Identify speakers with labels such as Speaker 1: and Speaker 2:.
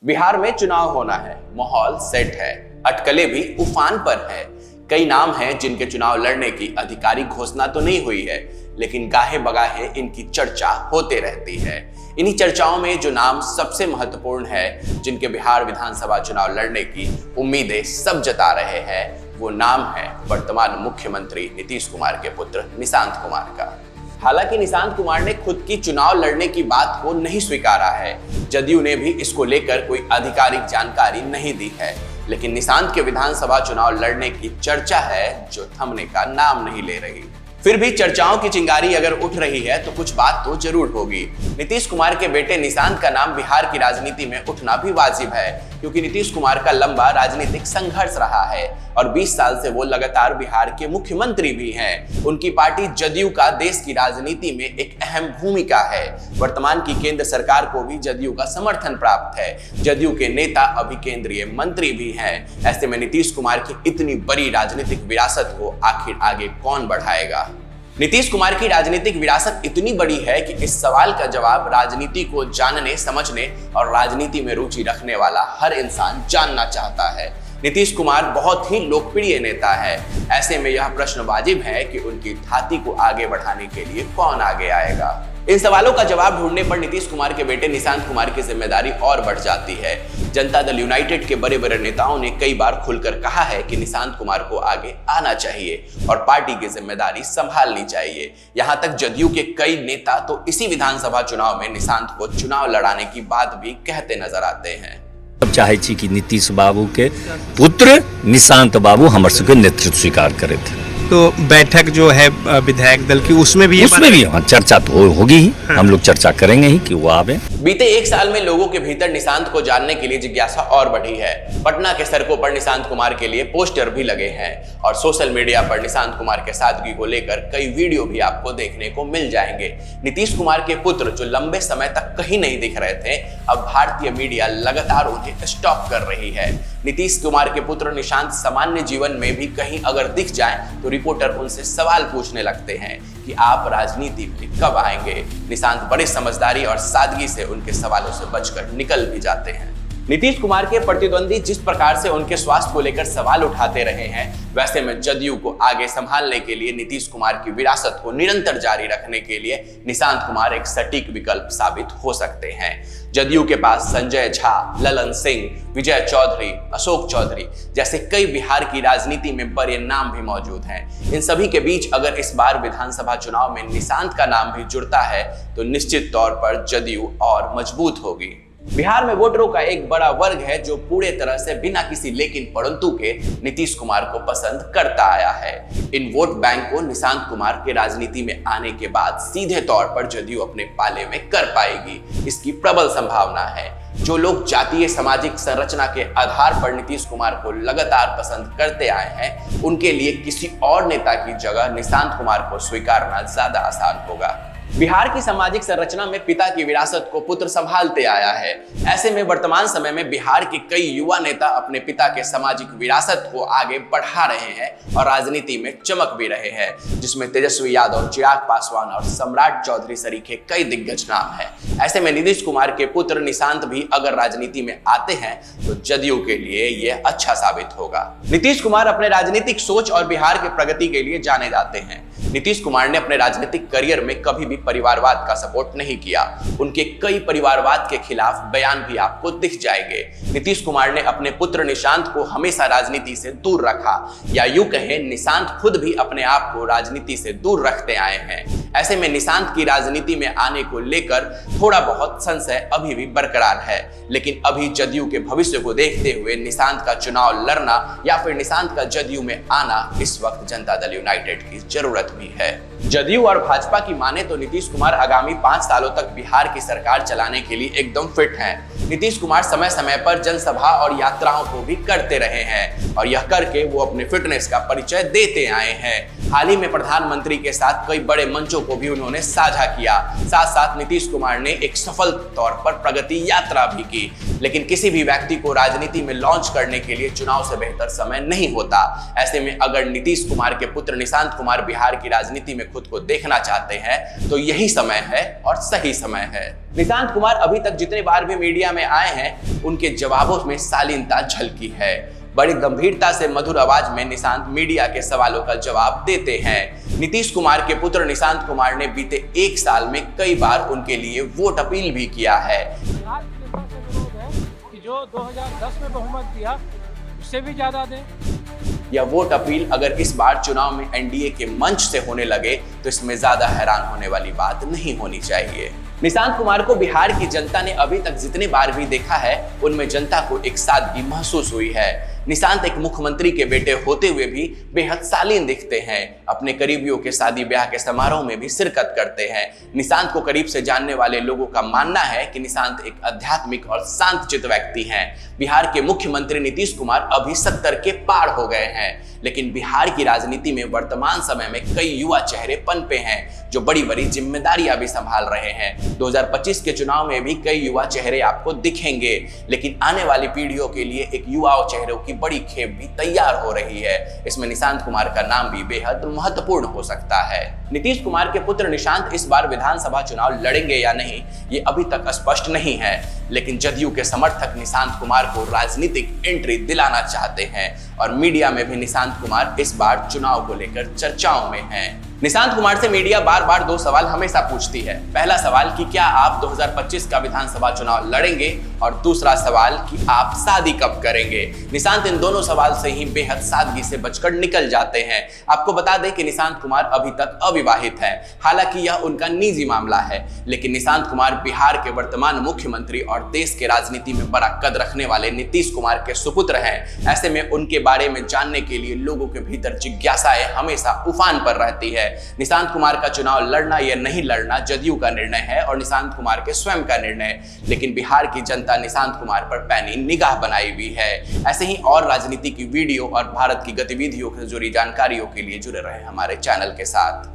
Speaker 1: बिहार में चुनाव होना है, माहौल सेट है, अटकलें भी उफान पर है। कई नाम हैं जिनके चुनाव लड़ने की आधिकारिक घोषणा तो नहीं हुई है, लेकिन गाहे बगाहे इनकी चर्चा होते रहती है। इन्हीं चर्चाओं में जो नाम सबसे महत्वपूर्ण है, जिनके बिहार विधानसभा चुनाव लड़ने की उम्मीदें सब जता रहे हैं, वो नाम है वर्तमान मुख्यमंत्री नीतीश कुमार के पुत्र निशांत कुमार का। हालांकि निशांत कुमार ने खुद की चुनाव लड़ने की बात को नहीं स्वीकारा है, जदयू ने भी इसको लेकर कोई आधिकारिक जानकारी नहीं दी है, लेकिन निशांत के विधानसभा चुनाव लड़ने की चर्चा है जो थमने का नाम नहीं ले रही। फिर भी चर्चाओं की चिंगारी अगर उठ रही है तो कुछ बात तो जरूर होगी। नीतीश कुमार के बेटे निशांत का नाम बिहार की राजनीति में उठना भी वाजिब है, क्योंकि नीतीश कुमार का लंबा राजनीतिक संघर्ष रहा है और 20 साल से वो लगातार बिहार के मुख्यमंत्री भी हैं। उनकी पार्टी जदयू का देश की राजनीति में एक अहम भूमिका है। वर्तमान की केंद्र सरकार को भी जदयू का समर्थन प्राप्त है। जदयू के नेता अभी केंद्रीय मंत्री भी हैं। ऐसे में नीतीश कुमार की इतनी बड़ी राजनीतिक विरासत को आखिर आगे कौन बढ़ाएगा? नीतीश कुमार की राजनीतिक विरासत इतनी बड़ी है कि इस सवाल का जवाब राजनीति को जानने, समझने और राजनीति में रुचि रखने वाला हर इंसान जानना चाहता है। नीतीश कुमार बहुत ही लोकप्रिय नेता है। ऐसे में यह प्रश्न वाजिब है कि उनकी धाती को आगे बढ़ाने के लिए कौन आगे आएगा। इन सवालों का जवाब ढूंढने पर नीतीश कुमार के बेटे निशांत कुमार की जिम्मेदारी और बढ़ जाती है। जनता दल यूनाइटेड के बड़े बड़े नेताओं ने कई बार खुलकर कहा है कि निशांत कुमार को आगे आना चाहिए और पार्टी की जिम्मेदारी संभालनी चाहिए। यहां तक जदयू के कई नेता तो इसी विधानसभा चुनाव में निशांत को चुनाव लड़ाने की बात भी कहते नजर आते हैं।
Speaker 2: चाहे छी कि नीतीश बाबू के पुत्र निशांत बाबू हमारे सबके नेतृत्व स्वीकार करे थे।
Speaker 3: तो बैठक जो है विधायक दल की उसमें भी
Speaker 2: चर्चा तो होगी ही। हाँ। हम लोग चर्चा करेंगे ही कि वो आवे।
Speaker 1: बीते एक साल में लोगों के भीतर निशांत को जानने के लिए जिज्ञासा और बढ़ी है। पटना के सड़कों पर निशांत कुमार के लिए पोस्टर भी लगे हैं और सोशल मीडिया पर निशांत कुमार के सादगी को लेकर कई वीडियो भी आपको देखने को मिल जाएंगे। नीतीश कुमार के पुत्र जो लंबे समय तक कहीं नहीं दिख रहे थे, अब भारतीय मीडिया लगातार उन्हें स्टॉक कर रही है। नीतीश कुमार के पुत्र निशांत सामान्य जीवन में भी कहीं अगर दिख जाएं तो रिपोर्टर उनसे सवाल पूछने लगते हैं कि आप राजनीति में कब आएंगे। निशांत बड़े समझदारी और सादगी से उनके सवालों से बचकर निकल भी जाते हैं। नीतीश कुमार के प्रतिद्वंदी जिस प्रकार से उनके स्वास्थ्य को लेकर सवाल उठाते रहे हैं, वैसे में जदयू को आगे संभालने के लिए नीतीश कुमार की विरासत को निरंतर जारी रखने के लिए निशांत कुमार एक सटीक विकल्प साबित हो सकते हैं। जदयू के पास संजय झा, ललन सिंह, विजय चौधरी, अशोक चौधरी जैसे कई बिहार की राजनीति में बड़े नाम भी मौजूद हैं। इन सभी के बीच अगर इस बार विधानसभा चुनाव में निशांत का नाम भी जुड़ता है तो निश्चित तौर पर जदयू और मजबूत होगी। बिहार में वोटरों का एक बड़ा वर्ग है जो पूरे तरह से बिना किसी लेकिन परंतु के नीतीश कुमार को पसंद करता आया है। इन वोट बैंक को निशांत कुमार के राजनीति में आने के बाद सीधे तौर पर जदयू अपने पाले में कर पाएगी, इसकी प्रबल संभावना है। जो लोग जातीय सामाजिक संरचना के आधार पर नीतीश कुमार को लगातार पसंद करते आए हैं, उनके लिए किसी और नेता की जगह निशांत कुमार को स्वीकारना ज्यादा आसान होगा। बिहार की सामाजिक संरचना में पिता की विरासत को पुत्र संभालते आया है। ऐसे में वर्तमान समय में बिहार के कई युवा नेता अपने पिता के सामाजिक विरासत को आगे बढ़ा रहे हैं और राजनीति में चमक भी रहे हैं, जिसमें तेजस्वी यादव, चिराग पासवान और सम्राट चौधरी सरीखे कई दिग्गज नाम हैं। ऐसे में नीतीश कुमार के पुत्र निशांत भी अगर राजनीति में आते हैं तो जदयू के लिए यह अच्छा साबित होगा। नीतीश कुमार अपने राजनीतिक सोच और बिहार के प्रगति के लिए जाने जाते हैं। नीतीश कुमार ने अपने राजनीतिक करियर में कभी भी परिवारवाद का सपोर्ट नहीं किया। उनके कई परिवारवाद के खिलाफ बयान भी आपको दिख जाएंगे। नीतीश कुमार ने अपने पुत्र निशांत को हमेशा राजनीति से दूर रखा, या यूं कहें निशांत खुद भी अपने आप को राजनीति से दूर रखते आए हैं। ऐसे में निशांत की राजनीति में आने को लेकर थोड़ा बहुत संशय अभी भी बरकरार है, लेकिन अभी जदयू के भविष्य को देखते हुए निशांत का चुनाव लड़ना या फिर निशांत का जदयू में आना इस वक्त जनता दल यूनाइटेड की जरूरत भी है। जदयू और भाजपा की माने तो नीतीश कुमार आगामी 5 सालों तक बिहार की सरकार चलाने के लिए एकदम फिट हैं। नीतीश कुमार समय समय पर जनसभा और यात्राओं को भी करते रहे हैं और यह करके वो अपने फिटनेस का परिचय देते आए हैं। हाल ही में प्रधानमंत्री के साथ कई बड़े मंचों को भी उन्होंने साझा किया। साथ साथ नीतीश कुमार ने एक सफल तौर पर प्रगति यात्रा भी की। लेकिन किसी भी व्यक्ति को राजनीति में लॉन्च करने के लिए चुनाव से बेहतर समय नहीं होता। ऐसे में अगर नीतीश कुमार के पुत्र निशांत कुमार बिहार की राजनीति में खुद को देखना चाहते हैं तो यही समय है और सही समय है। निशांत कुमार अभी तक जितने बार भी मीडिया में आए हैं उनके जवाबों में शालीनता झलकी है। बड़ी गंभीरता से मधुर आवाज में निशांत मीडिया के सवालों का जवाब देते हैं। नीतीश कुमार के पुत्र निशांत कुमार ने बीते 1 साल में कई बार उनके लिए वोट अपील भी किया है।
Speaker 4: कि जो 2010 में बहुमत दिया उससे भी ज्यादा दें।
Speaker 1: यह वोट अपील अगर इस बार चुनाव में एनडीए के मंच से होने लगे तो इसमें ज्यादा हैरान होने वाली बात नहीं होनी चाहिए। निशांत कुमार को बिहार की जनता ने अभी तक जितने बार भी देखा है उनमें जनता को एक सादगी महसूस हुई है। निशांत एक मुख्यमंत्री के बेटे होते हुए भी बेहद शालीन दिखते हैं। अपने करीबियों के शादी ब्याह के समारोह में भी शिरकत करते हैं। निशांत को करीब से जानने वाले लोगों का मानना है कि निशांत एक आध्यात्मिक और शांतचित्त व्यक्ति हैं। बिहार के मुख्यमंत्री नीतीश कुमार अभी 70 के पार हो गए हैं, लेकिन बिहार की राजनीति में वर्तमान समय में कई युवा चेहरे पनपे हैं जो बड़ी बड़ी जिम्मेदारियां भी संभाल रहे हैं। 2025 के चुनाव में भी कई युवा चेहरे आपको दिखेंगे, लेकिन आने वाली पीढ़ियों के लिए एक युवा चेहरों की बड़ी खेप भी तैयार हो रही है। इसमें निशांत कुमार का नाम भी बेहद महत्वपूर्ण हो सकता है। नीतीश कुमार के पुत्र निशांत इस बार विधानसभा चुनाव लड़ेंगे या नहीं ये अभी तक स्पष्ट नहीं है, लेकिन जदयू के समर्थक निशांत कुमार को राजनीतिक एंट्री दिलाना चाहते हैं और मीडिया में भी निशांत कुमार इस बार चुनाव को लेकर चर्चाओं में हैं। निशांत कुमार से मीडिया बार बार 2 सवाल हमेशा पूछती है। पहला सवाल कि क्या आप 2025 का विधानसभा चुनाव लड़ेंगे, और दूसरा सवाल कि आप शादी कब करेंगे। निशांत इन दोनों सवाल से ही बेहद सादगी से बचकर निकल जाते हैं। आपको बता दें कि निशांत कुमार अभी तक अविवाहित हैं, हालांकि यह उनका निजी मामला है, लेकिन निशांत कुमार बिहार के वर्तमान मुख्यमंत्री और देश के राजनीति में बड़ा कद रखने वाले नीतीश कुमार के सुपुत्र हैं। ऐसे में उनके बारे में जानने के लिए लोगों के भीतर जिज्ञासाएं हमेशा उफान पर रहती है। निशांत कुमार का चुनाव लड़ना या नहीं लड़ना जदयू का निर्णय है और निशांत कुमार के स्वयं का निर्णय, लेकिन बिहार की जनता निशांत कुमार पर पैनी निगाह बनाई हुई है। ऐसे ही और राजनीति की वीडियो और भारत की गतिविधियों से जुड़ी जानकारियों के लिए जुड़े रहे हमारे चैनल के साथ।